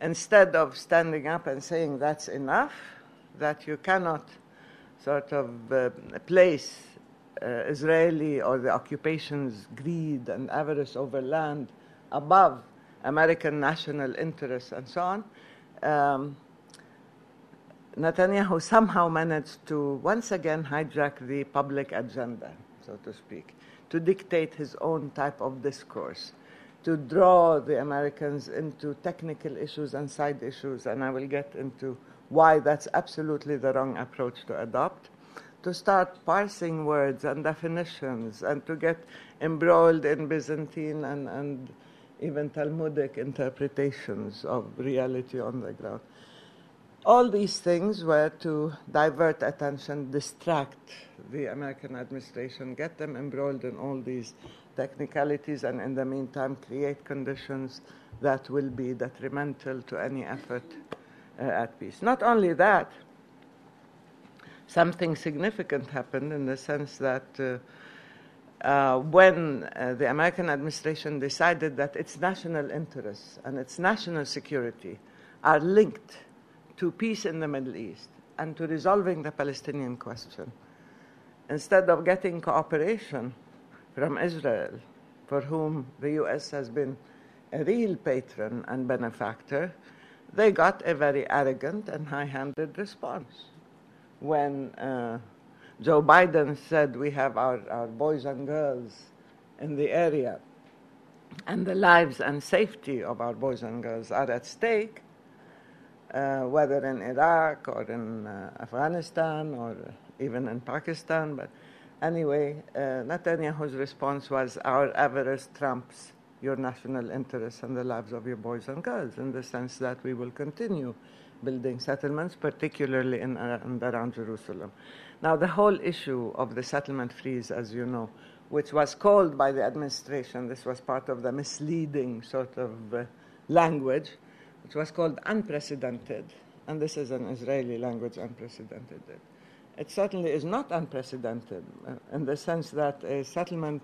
instead of standing up and saying that's enough, that you cannot sort of place Israeli or the occupation's greed and avarice over land above American national interests and so on, Netanyahu somehow managed to once again hijack the public agenda, so to speak, to dictate his own type of discourse, to draw the Americans into technical issues and side issues, and I will get into why that's absolutely the wrong approach to adopt, to start parsing words and definitions, and to get embroiled in Byzantine and even Talmudic interpretations of reality on the ground. All these things were to divert attention, distract the American administration, get them embroiled in all these technicalities, and in the meantime create conditions that will be detrimental to any effort at peace. Not only that, something significant happened in the sense that when the American administration decided that its national interests and its national security are linked to peace in the Middle East and to resolving the Palestinian question, instead of getting cooperation from Israel, for whom the U.S. has been a real patron and benefactor, they got a very arrogant and high-handed response. When Joe Biden said we have our boys and girls in the area and the lives and safety of our boys and girls are at stake, whether in Iraq or in Afghanistan or even in Pakistan. But anyway, Netanyahu's response was, our avarice trumps your national interests and the lives of your boys and girls, in the sense that we will continue building settlements, particularly in and around Jerusalem. Now, the whole issue of the settlement freeze, as you know, which was called by the administration, this was part of the misleading sort of language, which was called unprecedented, and this is an Israeli language, unprecedented. It certainly is not unprecedented in the sense that a settlement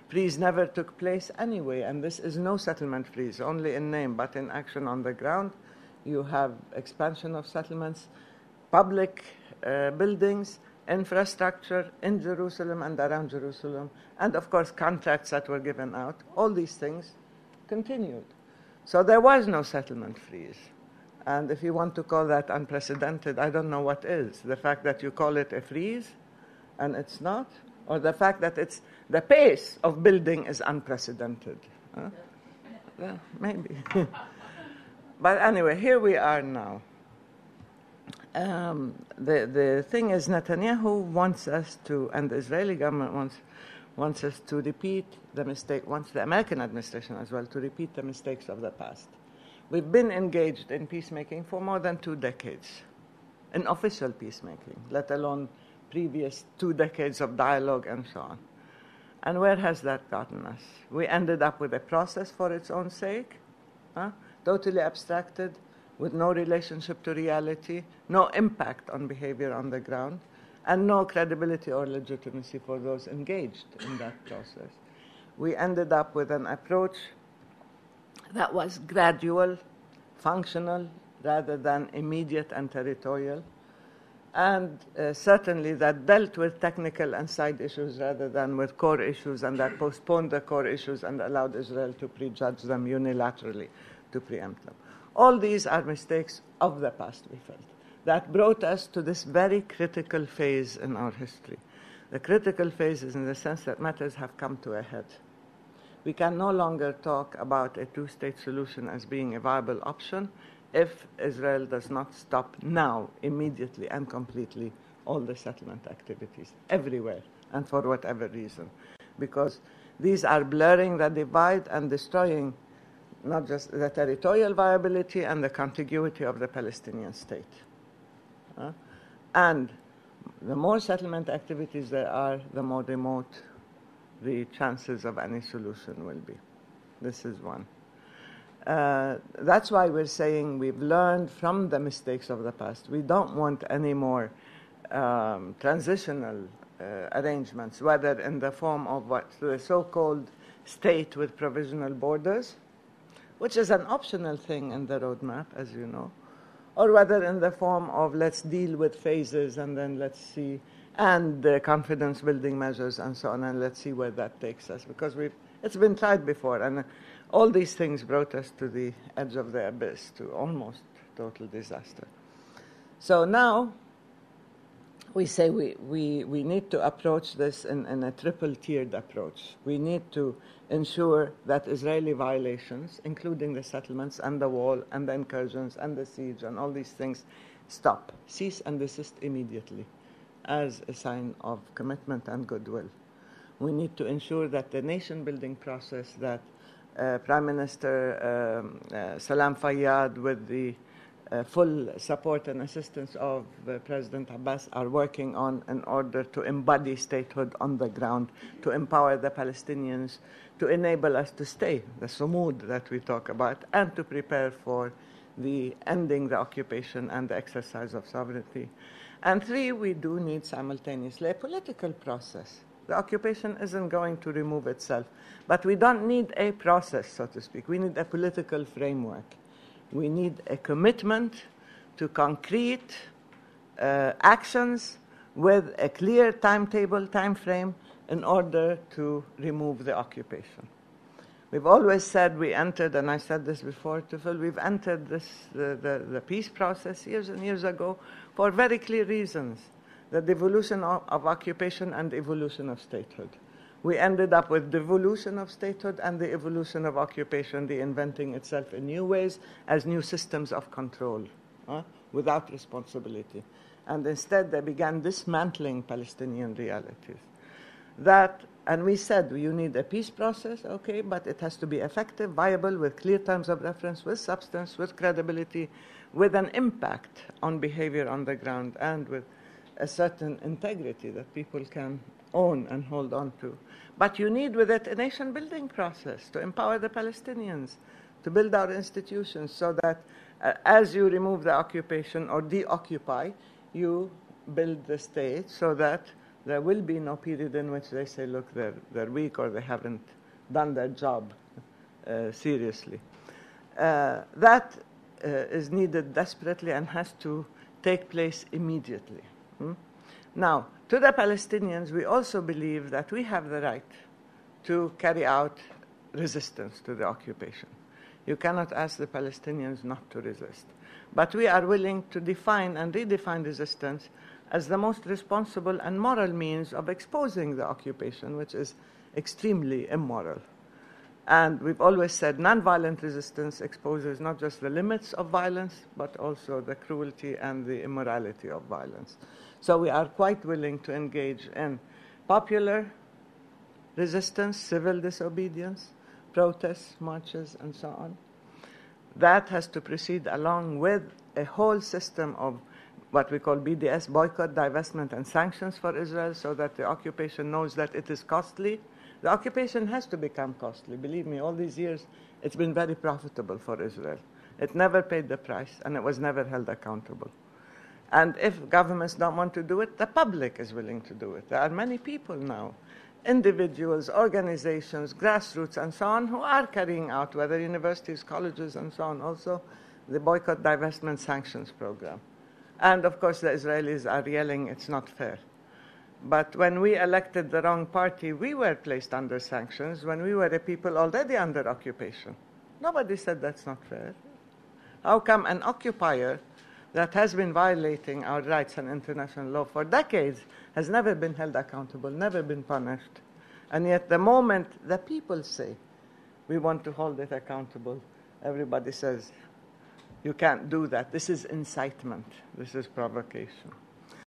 freeze never took place anyway, and this is no settlement freeze, only in name, but in action on the ground. You have expansion of settlements, public buildings, infrastructure in Jerusalem and around Jerusalem, and of course contracts that were given out. All these things continued. So there was no settlement freeze. And if you want to call that unprecedented, I don't know what is. The fact that you call it a freeze and it's not, or the fact that it's the pace of building is unprecedented. Huh? Yeah, maybe. But anyway, here we are now. The thing is, Netanyahu wants us to, and the Israeli government wants us to repeat the mistake, wants the American administration as well to repeat the mistakes of the past. We've been engaged in peacemaking for more than 2 decades, in official peacemaking, let alone previous 2 decades of dialogue and so on. And where has that gotten us? We ended up with a process for its own sake, totally abstracted, with no relationship to reality, no impact on behavior on the ground, and no credibility or legitimacy for those engaged in that process. We ended up with an approach that was gradual, functional, rather than immediate and territorial, and certainly that dealt with technical and side issues rather than with core issues, and that postponed the core issues and allowed Israel to prejudge them unilaterally, to preempt them. All these are mistakes of the past, we felt, that brought us to this very critical phase in our history. The critical phase is in the sense that matters have come to a head. We can no longer talk about a 2-state solution as being a viable option if Israel does not stop now, immediately and completely, all the settlement activities, everywhere, and for whatever reason. Because these are blurring the divide and destroying not just the territorial viability and the contiguity of the Palestinian state. And the more settlement activities there are, the more remote the chances of any solution will be. This is one. That's why we're saying we've learned from the mistakes of the past. We don't want any more transitional arrangements, whether in the form of what the so-called state with provisional borders, which is an optional thing in the roadmap, as you know, or whether in the form of let's deal with phases and then let's see, and confidence building measures and so on, and let's see where that takes us, because it's been tried before, and all these things brought us to the edge of the abyss, to almost total disaster. So now we say we need to approach this in a triple-tiered approach. We need to ensure that Israeli violations, including the settlements and the wall and the incursions and the siege and all these things, stop, cease and desist immediately as a sign of commitment and goodwill. We need to ensure that the nation-building process that Prime Minister Salam Fayyad, with the full support and assistance of President Abbas, are working on in order to embody statehood on the ground, to empower the Palestinians, to enable us to stay, the sumud that we talk about, and to prepare for the ending the occupation and the exercise of sovereignty. And three, we do need simultaneously a political process. The occupation isn't going to remove itself, but we don't need a process, so to speak. We need a political framework. We need a commitment to concrete actions with a clear timetable, time frame, in order to remove the occupation. We've always said we entered, and I said this before to Phil, we've entered the peace process years and years ago for very clear reasons: the devolution of occupation and evolution of statehood. We ended up with devolution of statehood and the evolution of occupation, reinventing itself in new ways as new systems of control, without responsibility. And instead, they began dismantling Palestinian realities. And we said, you need a peace process, okay, but it has to be effective, viable, with clear terms of reference, with substance, with credibility, with an impact on behavior on the ground, and with a certain integrity that people can own and hold on to. But you need with it a nation-building process to empower the Palestinians, to build our institutions so that as you remove the occupation or deoccupy, you build the state so that there will be no period in which they say, look, they're weak or they haven't done their job seriously. That is needed desperately and has to take place immediately. Now, to the Palestinians, we also believe that we have the right to carry out resistance to the occupation. You cannot ask the Palestinians not to resist. But we are willing to define and redefine resistance as the most responsible and moral means of exposing the occupation, which is extremely immoral. And we've always said nonviolent resistance exposes not just the limits of violence, but also the cruelty and the immorality of violence. So we are quite willing to engage in popular resistance, civil disobedience, protests, marches, and so on. That has to proceed along with a whole system of what we call BDS, boycott, divestment, and sanctions for Israel, so that the occupation knows that it is costly. The occupation has to become costly. Believe me, all these years, it's been very profitable for Israel. It never paid the price, and it was never held accountable. And if governments don't want to do it, the public is willing to do it. There are many people now, individuals, organizations, grassroots, and so on, who are carrying out, whether universities, colleges, and so on, also the boycott, divestment, sanctions program. And of course, the Israelis are yelling, it's not fair. But when we elected the wrong party, we were placed under sanctions when we were a people already under occupation. Nobody said that's not fair. How come an occupier that has been violating our rights and international law for decades has never been held accountable, never been punished? And yet the moment the people say, we want to hold it accountable, everybody says, you can't do that. This is incitement. This is provocation.